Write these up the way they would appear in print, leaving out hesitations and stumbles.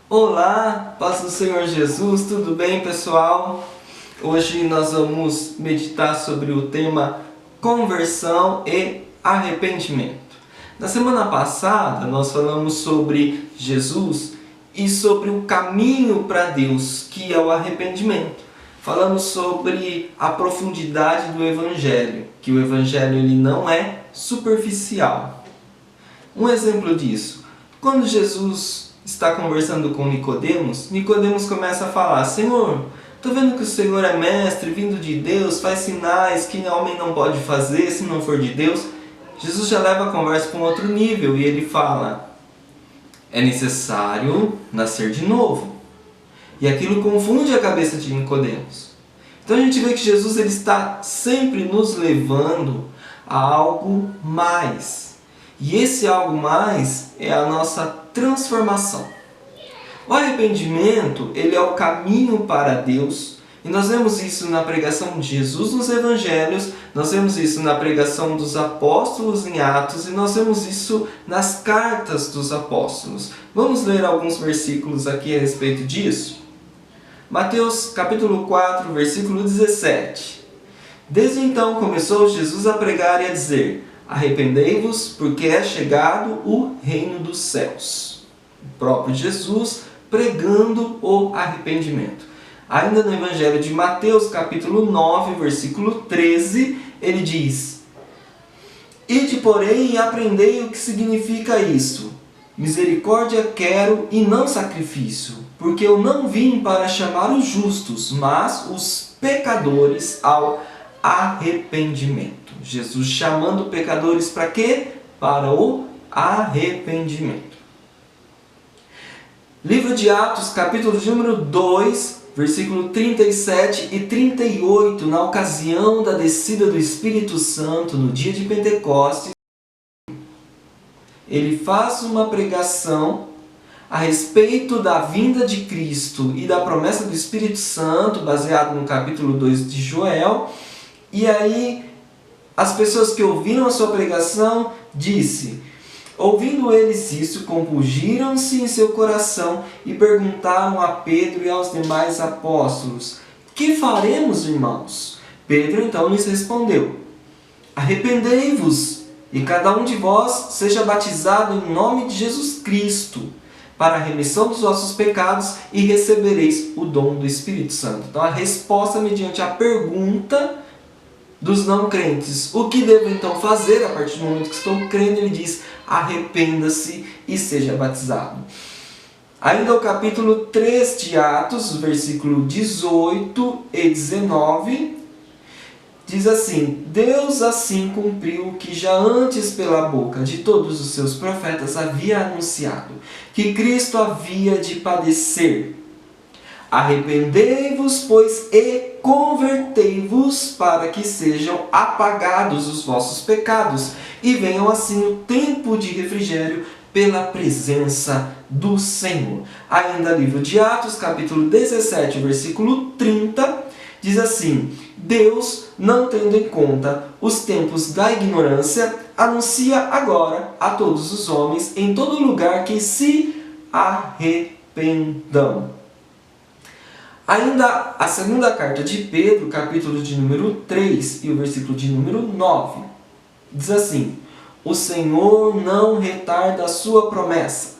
Olá, paz do Senhor Jesus, tudo bem, pessoal? Hoje nós vamos meditar sobre o tema conversão e arrependimento. Na semana passada nós falamos sobre Jesus e sobre o caminho para Deus, que é o arrependimento. Falamos sobre a profundidade do Evangelho, que o Evangelho ele não é superficial. Um exemplo disso, quando Jesus está conversando com Nicodemos, Nicodemos começa a falar: Senhor, estou vendo que o Senhor é mestre, vindo de Deus, faz sinais que homem não pode fazer se não for de Deus. Jesus já leva a conversa para um outro nível e ele fala: é necessário nascer de novo. E aquilo confunde a cabeça de Nicodemos. Então a gente vê que Jesus ele está sempre nos levando a algo mais. E esse algo mais é a nossa transformação. O arrependimento ele é o caminho para Deus. E nós vemos isso na pregação de Jesus nos Evangelhos, nós vemos isso na pregação dos apóstolos em Atos e nós vemos isso nas cartas dos apóstolos. Vamos ler alguns versículos aqui a respeito disso? Mateus capítulo 4, versículo 17. Desde então começou Jesus a pregar e a dizer: arrependei-vos, porque é chegado o reino dos céus. O próprio Jesus pregando o arrependimento. Ainda no Evangelho de Mateus, capítulo 9, versículo 13, ele diz: ide, porém, e aprendei o que significa isso. Misericórdia quero e não sacrifício, porque eu não vim para chamar os justos, mas os pecadores ao arrependimento. Jesus chamando pecadores para quê? Para o arrependimento. Livro de Atos, capítulo de número 2, versículo 37 e 38, na ocasião da descida do Espírito Santo no dia de Pentecostes, ele faz uma pregação a respeito da vinda de Cristo e da promessa do Espírito Santo, baseado no capítulo 2 de Joel. E aí, as pessoas que ouviram a sua pregação, ouvindo eles isso, compungiram-se em seu coração e perguntaram a Pedro e aos demais apóstolos: que faremos, irmãos? Pedro então lhes respondeu: arrependei-vos, e cada um de vós seja batizado em nome de Jesus Cristo, para a remissão dos vossos pecados, e recebereis o dom do Espírito Santo. Então a resposta mediante a pergunta dos não crentes: o que devo então fazer? A partir do momento que estou crendo, ele diz: arrependa-se e seja batizado. Ainda o capítulo 3 de Atos, versículo 18 e 19, diz assim: Deus assim cumpriu o que já antes pela boca de todos os seus profetas havia anunciado, que Cristo havia de padecer. Arrependei-vos, pois, e convertei-vos, para que sejam apagados os vossos pecados, e venham assim o tempo de refrigério pela presença do Senhor. Ainda livro de Atos, capítulo 17, versículo 30, diz assim: Deus, não tendo em conta os tempos da ignorância, anuncia agora a todos os homens em todo lugar que se arrependam. Ainda a segunda carta de Pedro, capítulo de número 3 e o versículo de número 9, diz assim: o Senhor não retarda a sua promessa,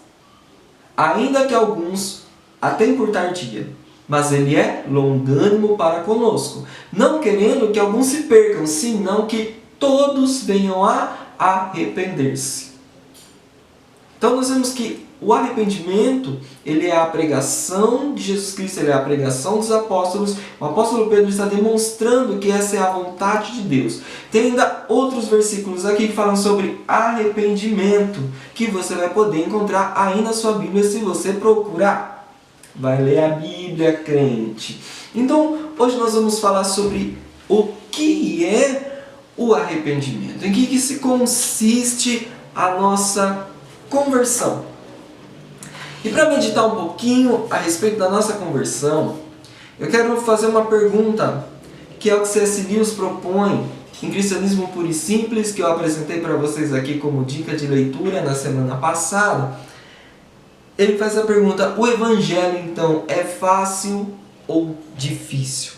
ainda que alguns a tenham por tardia, mas Ele é longânimo para conosco, não querendo que alguns se percam, senão que todos venham a arrepender-se. Então nós vemos que o arrependimento, ele é a pregação de Jesus Cristo, ele é a pregação dos apóstolos. O apóstolo Pedro está demonstrando que essa é a vontade de Deus. Tem ainda outros versículos aqui que falam sobre arrependimento, que você vai poder encontrar aí na sua Bíblia se você procurar. Vai ler a Bíblia, crente. Então, hoje nós vamos falar sobre o que é o arrependimento, em que se consiste a nossa conversão. E para meditar um pouquinho a respeito da nossa conversão, eu quero fazer uma pergunta, que é o que C.S. Lewis propõe em Cristianismo Puro e Simples, que eu apresentei para vocês aqui como dica de leitura na semana passada. ele faz a pergunta: o Evangelho então é fácil ou difícil?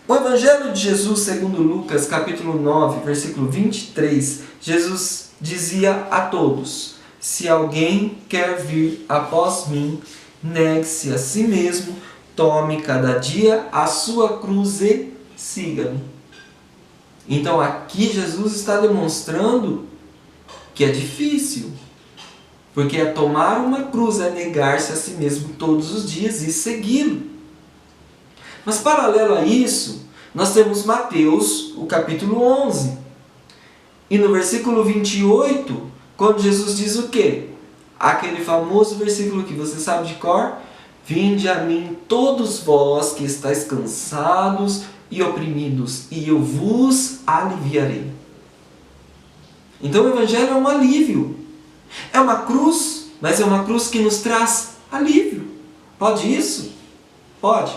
O Evangelho de Jesus, segundo Lucas, capítulo 9, versículo 23, Jesus dizia a todos: se alguém quer vir após mim, negue-se a si mesmo, tome cada dia a sua cruz e siga-me. Então aqui Jesus está demonstrando que é difícil, porque é tomar uma cruz, é negar-se a si mesmo todos os dias e segui-lo. Mas paralelo a isso, nós temos Mateus, o capítulo 11. E no versículo 28, quando Jesus diz o quê? Aquele famoso versículo que você sabe de cor: vinde a mim todos vós que estáis cansados e oprimidos, e eu vos aliviarei. Então o Evangelho é um alívio. É uma cruz, mas é uma cruz que nos traz alívio. Pode isso? Pode.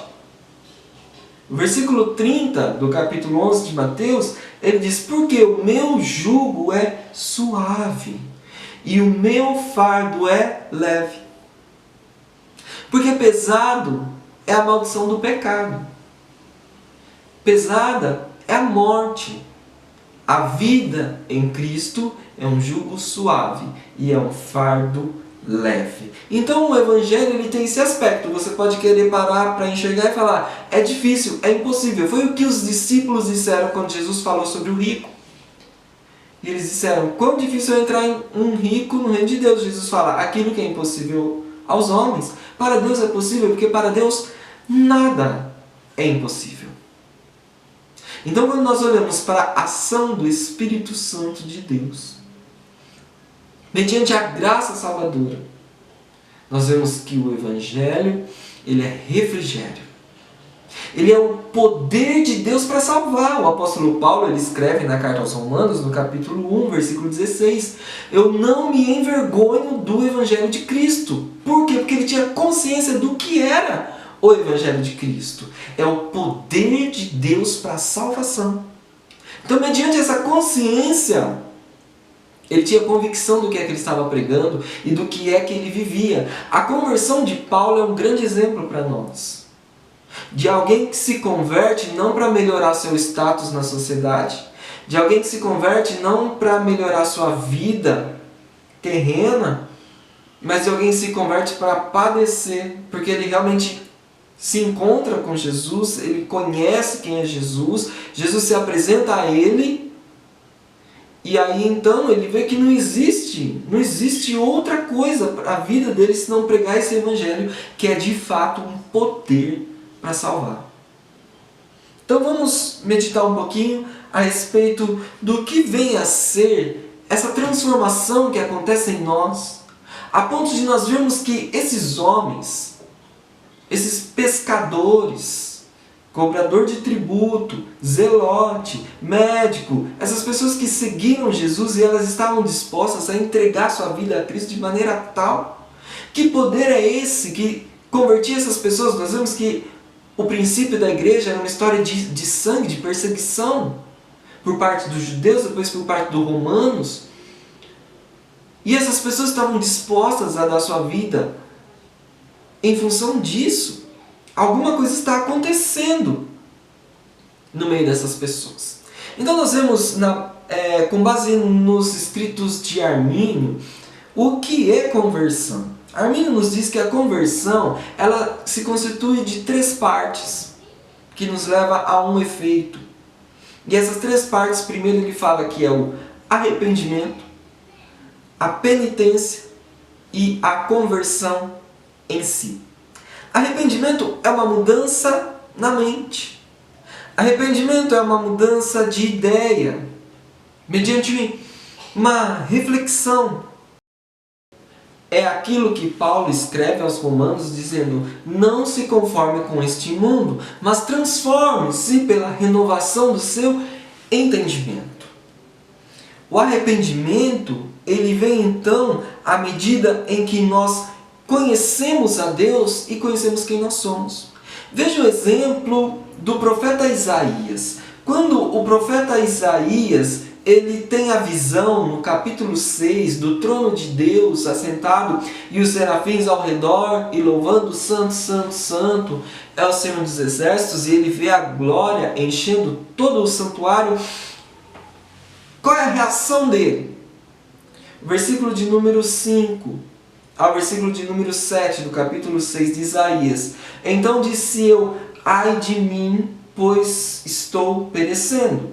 No versículo 30 do capítulo 11 de Mateus, ele diz: porque o meu jugo é suave e o meu fardo é leve. Porque pesado é a maldição do pecado. Pesada é a morte. A vida em Cristo é um jugo suave e é um fardo leve. Então o Evangelho ele tem esse aspecto. Você pode querer parar para enxergar e falar: é difícil, é impossível. Foi o que os discípulos disseram quando Jesus falou sobre o rico. E eles disseram: quão difícil é entrar em um rico no reino de Deus. Jesus fala: aquilo que é impossível aos homens, para Deus é possível, porque para Deus nada é impossível. Então, quando nós olhamos para a ação do Espírito Santo de Deus, mediante a graça salvadora, nós vemos que o Evangelho ele é refrigério. Ele é o poder de Deus para salvar. O apóstolo Paulo ele escreve na carta aos Romanos, no capítulo 1, versículo 16: eu não me envergonho do Evangelho de Cristo. Por quê? Porque ele tinha consciência do que era o Evangelho de Cristo. É o poder de Deus para a salvação. Então, mediante essa consciência, ele tinha convicção do que é que ele estava pregando e do que é que ele vivia. A conversão de Paulo é um grande exemplo para nós. De alguém que se converte não para melhorar seu status na sociedade, de alguém que se converte não para melhorar sua vida terrena, mas de alguém que se converte para padecer, porque ele realmente se encontra com Jesus, ele conhece quem é Jesus, Jesus se apresenta a ele, e aí então ele vê que não existe outra coisa para a vida dele senão pregar esse Evangelho, que é de fato um poder para salvar. Então vamos meditar um pouquinho a respeito do que vem a ser essa transformação que acontece em nós, a ponto de nós vermos que esses homens, esses pescadores, cobrador de tributo, zelote, médico, essas pessoas que seguiram Jesus e elas estavam dispostas a entregar sua vida a Cristo de maneira tal, que poder é esse que convertia essas pessoas? Nós vemos que o princípio da igreja era uma história de sangue, de perseguição, por parte dos judeus, depois por parte dos romanos. E essas pessoas estavam dispostas a dar sua vida em função disso. Alguma coisa está acontecendo no meio dessas pessoas. Então nós vemos, com base nos escritos de Armínio, o que é conversão. Armínio nos diz que a conversão ela se constitui de 3 partes, que nos leva a um efeito. E essas 3 partes, primeiro ele fala que é o arrependimento, a penitência e a conversão em si. Arrependimento é uma mudança na mente. Arrependimento é uma mudança de ideia, mediante uma reflexão. É aquilo que Paulo escreve aos Romanos dizendo: não se conforme com este mundo, mas transforme-se pela renovação do seu entendimento. O arrependimento, ele vem então à medida em que nós conhecemos a Deus e conhecemos quem nós somos. Veja o exemplo do profeta Isaías. Quando o profeta Isaías ele tem a visão, no capítulo 6, do trono de Deus assentado e os serafins ao redor e louvando Santo, Santo, Santo é o Senhor dos Exércitos, e ele vê a glória enchendo todo o santuário. Qual é a reação dele? Versículo de número 5 ao versículo de número 7 do capítulo 6 de Isaías. Então disse eu, ai de mim, pois estou perecendo,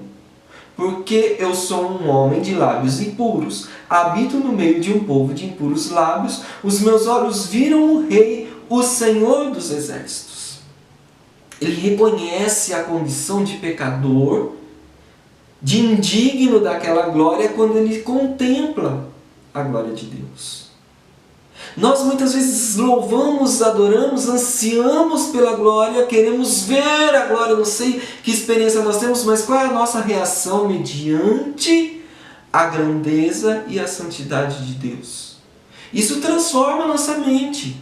porque eu sou um homem de lábios impuros, habito no meio de um povo de impuros lábios, os meus olhos viram o Rei, o Senhor dos Exércitos. Ele reconhece a condição de pecador, de indigno daquela glória, quando ele contempla a glória de Deus. Nós muitas vezes louvamos, adoramos, ansiamos pela glória, queremos ver a glória, não sei que experiência nós temos, mas qual é a nossa reação mediante a grandeza e a santidade de Deus? Isso transforma a nossa mente.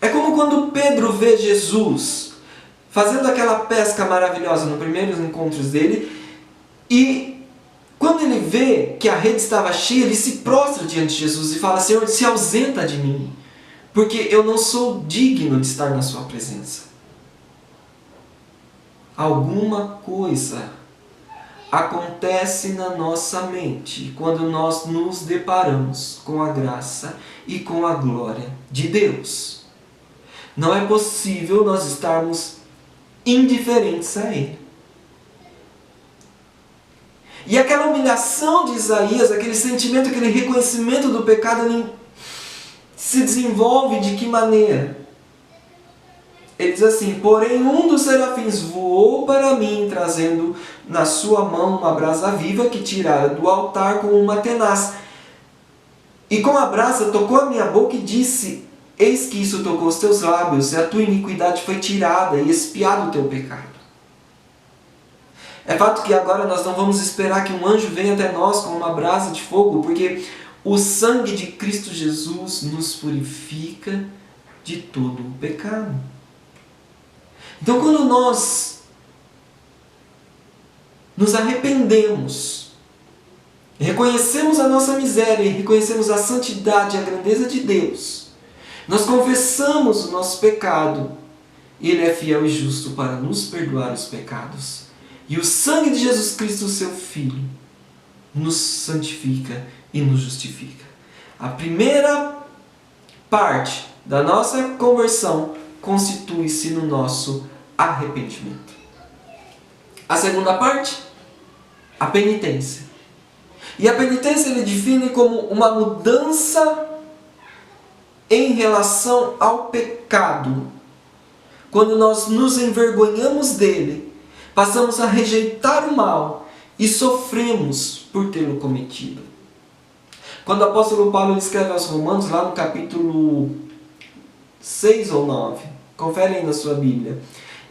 É como quando Pedro vê Jesus fazendo aquela pesca maravilhosa nos primeiros encontros dele, e quando ele vê que a rede estava cheia, ele se prostra diante de Jesus e fala, Senhor, se ausenta de mim, porque eu não sou digno de estar na sua presença. Alguma coisa acontece na nossa mente quando nós nos deparamos com a graça e com a glória de Deus. Não é possível nós estarmos indiferentes a Ele. E aquela humilhação de Isaías, aquele sentimento, aquele reconhecimento do pecado, ele se desenvolve de que maneira? Ele diz assim, porém um dos serafins voou para mim, trazendo na sua mão uma brasa viva que tirara do altar com uma tenaz. E com a brasa tocou a minha boca e disse, eis que isso tocou os teus lábios, e a tua iniquidade foi tirada, e expiado o teu pecado. É fato que agora nós não vamos esperar que um anjo venha até nós com uma brasa de fogo, porque o sangue de Cristo Jesus nos purifica de todo o pecado. Então, quando nós nos arrependemos, reconhecemos a nossa miséria e reconhecemos a santidade e a grandeza de Deus, nós confessamos o nosso pecado, e Ele é fiel e justo para nos perdoar os pecados. E o sangue de Jesus Cristo, seu Filho, nos santifica e nos justifica. A primeira parte da nossa conversão constitui-se no nosso arrependimento. A segunda parte, a penitência. E a penitência ele define como uma mudança em relação ao pecado. Quando nós nos envergonhamos dele, passamos a rejeitar o mal e sofremos por tê-lo cometido. Quando o apóstolo Paulo escreve aos Romanos, lá no capítulo 6 ou 9, confere aí na sua Bíblia,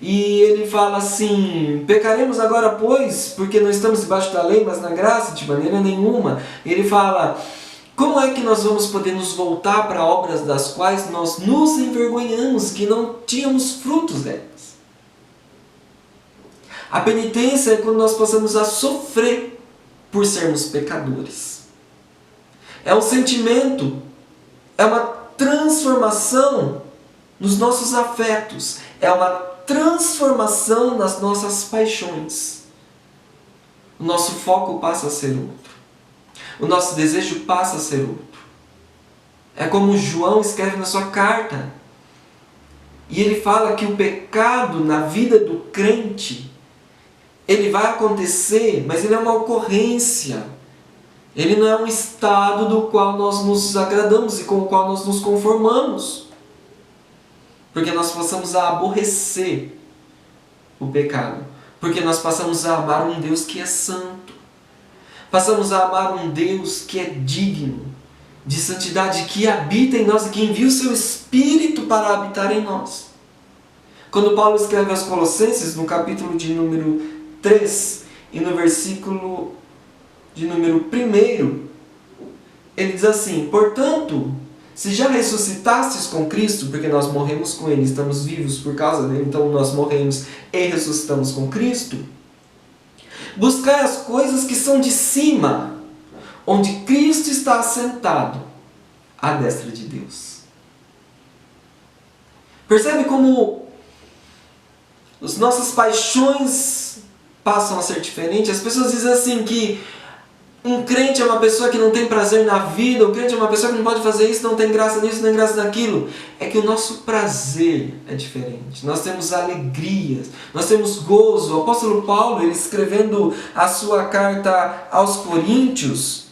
e ele fala assim, pecaremos agora pois, porque não estamos debaixo da lei, mas na graça? De maneira nenhuma. Ele fala, como é que nós vamos poder nos voltar para obras das quais nós nos envergonhamos, que não tínhamos frutos delas? A penitência é quando nós passamos a sofrer por sermos pecadores. É um sentimento, é uma transformação nos nossos afetos, é uma transformação nas nossas paixões. O nosso foco passa a ser outro. O nosso desejo passa a ser outro. É como João escreve na sua carta. E ele fala que o pecado na vida do crente, ele vai acontecer, mas ele é uma ocorrência. Ele não é um estado do qual nós nos agradamos e com o qual nós nos conformamos. Porque nós passamos a aborrecer o pecado. Porque nós passamos a amar um Deus que é santo. Passamos a amar um Deus que é digno de santidade, que habita em nós e que envia o seu Espírito para habitar em nós. Quando Paulo escreve aos Colossenses, no capítulo de número 3 e no versículo de número 1, ele diz assim, portanto, se já ressuscitastes com Cristo, porque nós morremos com Ele, estamos vivos por causa dele, então nós morremos e ressuscitamos com Cristo, Buscai as coisas que são de cima, onde Cristo está assentado à destra de Deus. Percebe como as nossas paixões passam a ser diferentes? As pessoas dizem assim que um crente é uma pessoa que não tem prazer na vida, um crente é uma pessoa que não pode fazer isso, não tem graça nisso, não tem graça naquilo. É que o nosso prazer é diferente. Nós temos alegrias, nós temos gozo. O apóstolo Paulo, ele escrevendo a sua carta aos Coríntios,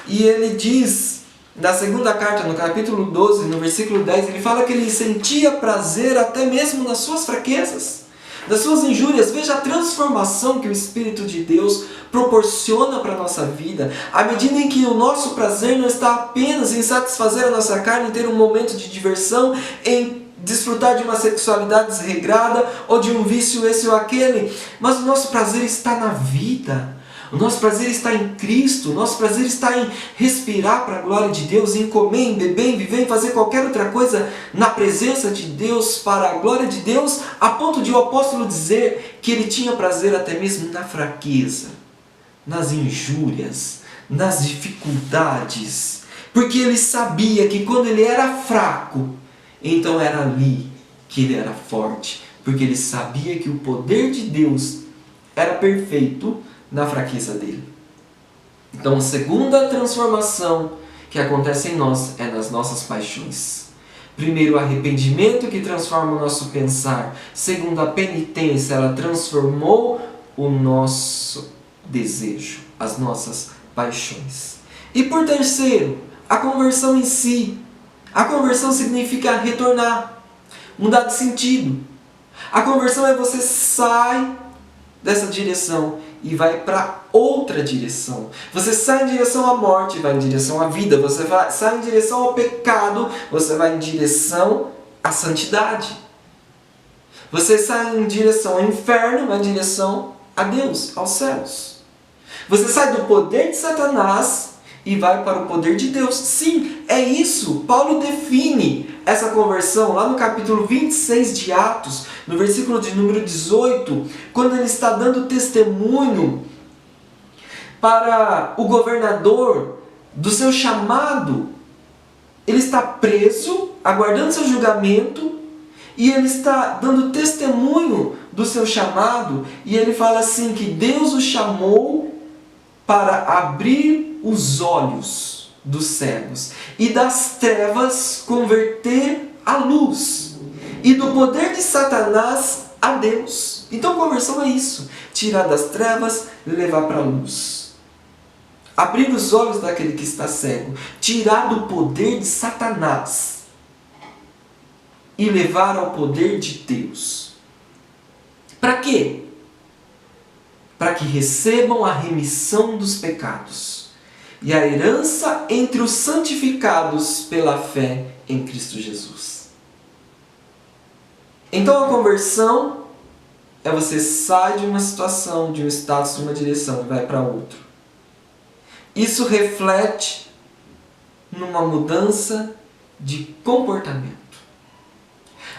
e ele diz, na segunda carta, no capítulo 12, no versículo 10, ele fala que ele sentia prazer até mesmo nas suas fraquezas, das suas injúrias. Veja a transformação que o Espírito de Deus proporciona para a nossa vida, à medida em que o nosso prazer não está apenas em satisfazer a nossa carne, em ter um momento de diversão, em desfrutar de uma sexualidade desregrada, ou de um vício esse ou aquele, mas o nosso prazer está na vida. O nosso prazer está em Cristo, o nosso prazer está em respirar para a glória de Deus, em comer, em beber, em viver, em fazer qualquer outra coisa na presença de Deus, para a glória de Deus, a ponto de o apóstolo dizer que ele tinha prazer até mesmo na fraqueza, nas injúrias, nas dificuldades, porque ele sabia que quando ele era fraco, então era ali que ele era forte, porque ele sabia que o poder de Deus era perfeito na fraqueza dele. Então, a segunda transformação que acontece em nós é nas nossas paixões. Primeiro, o arrependimento, que transforma o nosso pensar. Segundo, a penitência, ela transformou o nosso desejo, as nossas paixões. E por terceiro, a conversão em si. A conversão significa retornar, mudar de sentido. A conversão é você sai dessa direção e vai para outra direção. Você sai em direção à morte, vai em direção à vida. Você sai em direção ao pecado, você vai em direção à santidade. Você sai em direção ao inferno, vai em direção a Deus, aos céus. Você sai do poder de Satanás e vai para o poder de Deus. Sim, é isso. Paulo define essa conversão lá no capítulo 26 de Atos, no versículo de número 18, quando ele está dando testemunho para o governador do seu chamado. Ele está preso, aguardando seu julgamento, e ele está dando testemunho do seu chamado, e ele fala assim que Deus o chamou para abrir os olhos dos cegos e das trevas converter à luz e do poder de Satanás a Deus. Então conversão é isso, tirar das trevas e levar para a luz. Abrir os olhos daquele que está cego, tirar do poder de Satanás e levar ao poder de Deus. Para quê? Para que recebam a remissão dos pecados e a herança entre os santificados pela fé em Cristo Jesus. Então a conversão é você sai de uma situação, de um status, de uma direção e vai para outro. Isso reflete numa mudança de comportamento.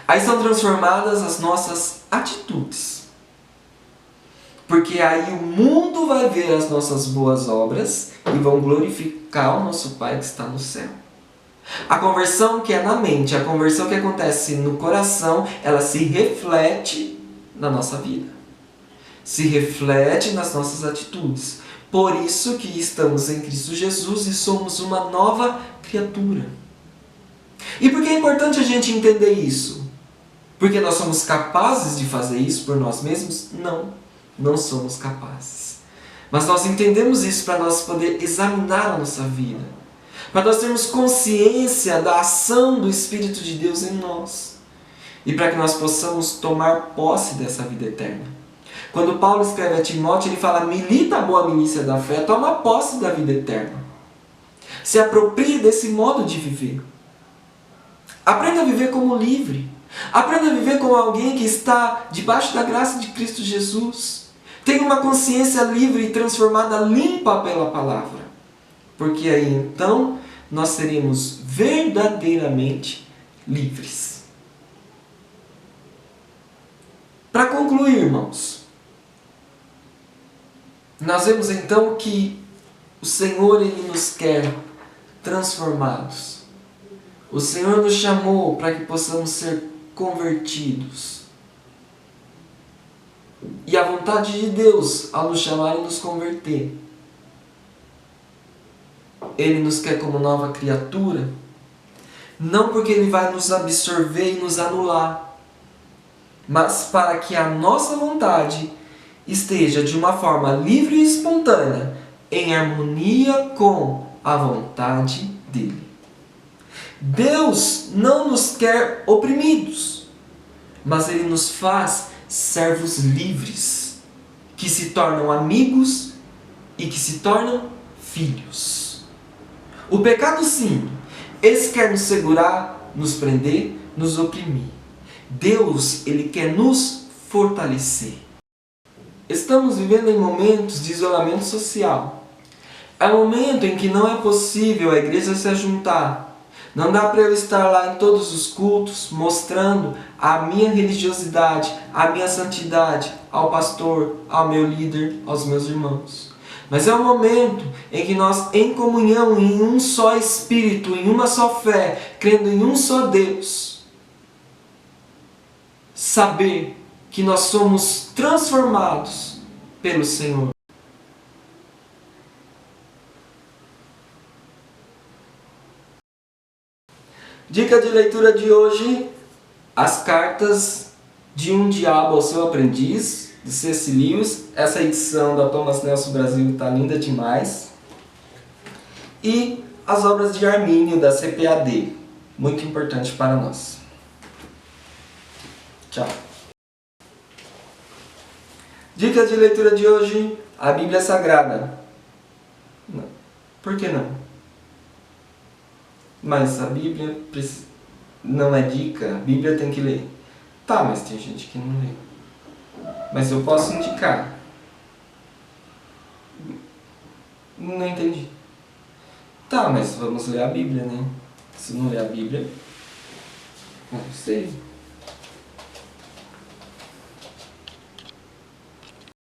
Aí são transformadas as nossas atitudes. Porque aí o mundo vai ver as nossas boas obras e vão glorificar o nosso Pai que está no céu. A conversão que é na mente, a conversão que acontece no coração, ela se reflete na nossa vida. Se reflete nas nossas atitudes. Por isso que estamos em Cristo Jesus e somos uma nova criatura. E por que é importante a gente entender isso? Porque nós somos capazes de fazer isso por nós mesmos? Não somos capazes. Mas nós entendemos isso para nós poder examinar a nossa vida. Para nós termos consciência da ação do Espírito de Deus em nós. E para que nós possamos tomar posse dessa vida eterna. Quando Paulo escreve a Timóteo, ele fala: milita a boa milícia da fé, toma posse da vida eterna. Se aproprie desse modo de viver. Aprenda a viver como livre. Aprenda a viver como alguém que está debaixo da graça de Cristo Jesus. Tenha uma consciência livre e transformada, limpa pela palavra. Porque aí então nós seremos verdadeiramente livres. Para concluir, irmãos, Nós vemos então que o Senhor, Ele nos quer transformados. O Senhor nos chamou para que possamos ser convertidos. E a vontade de Deus, ao nos chamar e nos converter, Ele nos quer como nova criatura, não porque Ele vai nos absorver e nos anular, mas para que a nossa vontade esteja de uma forma livre e espontânea, em harmonia com a vontade dEle. Deus não nos quer oprimidos, mas Ele nos faz servos livres, que se tornam amigos e que se tornam filhos. O pecado, sim, esse quer nos segurar, nos prender, nos oprimir. Deus, Ele quer nos fortalecer. Estamos vivendo em momentos de isolamento social. É um momento em que não é possível a igreja se ajuntar. Não dá para eu estar lá em todos os cultos mostrando a minha religiosidade, a minha santidade ao pastor, ao meu líder, aos meus irmãos. Mas é um momento em que nós, em comunhão, em um só Espírito, em uma só fé, crendo em um só Deus, saber que nós somos transformados pelo Senhor. Dica de leitura de hoje: As Cartas de um Diabo ao Seu Aprendiz, de C.S. Lewis. Essa edição da Thomas Nelson Brasil está linda demais. E as obras de Armínio, da CPAD, muito importante para nós. Tchau. Dica de leitura de hoje: a Bíblia Sagrada. Não. Por que não? Mas a Bíblia não é dica, a Bíblia tem que ler. Tá, mas tem gente que não lê. Mas eu posso indicar. Não entendi. Tá, mas vamos ler a Bíblia, né? Se não ler a Bíblia, não sei.